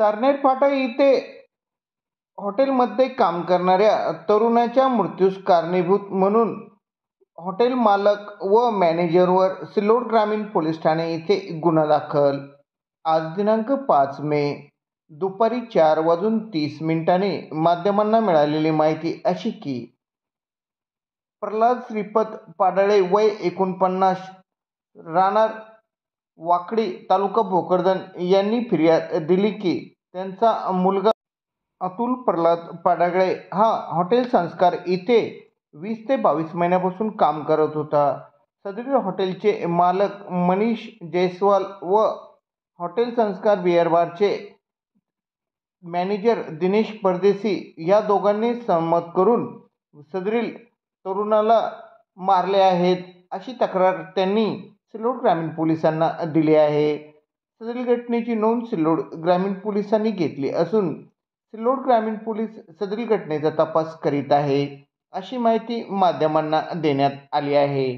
चारनेर फाटा येथे हॉटेलमध्ये काम करणाऱ्या तरुणाच्या मृत्यूस कारणीभूत म्हणून हॉटेल मालक व मॅनेजरवर सिल्लोड ग्रामीण पोलीस ठाणे येथे गुन्हा दाखल. आज दिनांक 5 मे दुपारी 4:30 माध्यमांना मिळालेली माहिती अशी की प्रल्हाद श्रीपत पाडळे वय 49 राहणार वाकडी तालुका भोकरदन यांनी फिर्याद दिली की त्यांचा मुलगा अतुल प्रल्हाद पाडळे हा हॉटेल संस्कार इथे 20 ते 22 महिन्यापासून काम करत होता. सदरील हॉटेलचे मालक मनीष जयस्वाल व हॉटेल संस्कार बिअर बारचे मॅनेजर दिनेश परदेशी या दोघांनी सहमत करून सदरील तरुणाला मारले आहेत अशी तक्रार त्यांनी सिल्लोड ग्रामीण पोलिसांना दिली आहे. सदरील घटनेची नोंद सिल्लोड ग्रामीण पोलिसांनी घेतली असून सिल्लोड ग्रामीण पोलीस सदरील घटनेचा तपास करीत आहे अशी माहिती माध्यमांना देण्यात आली आहे.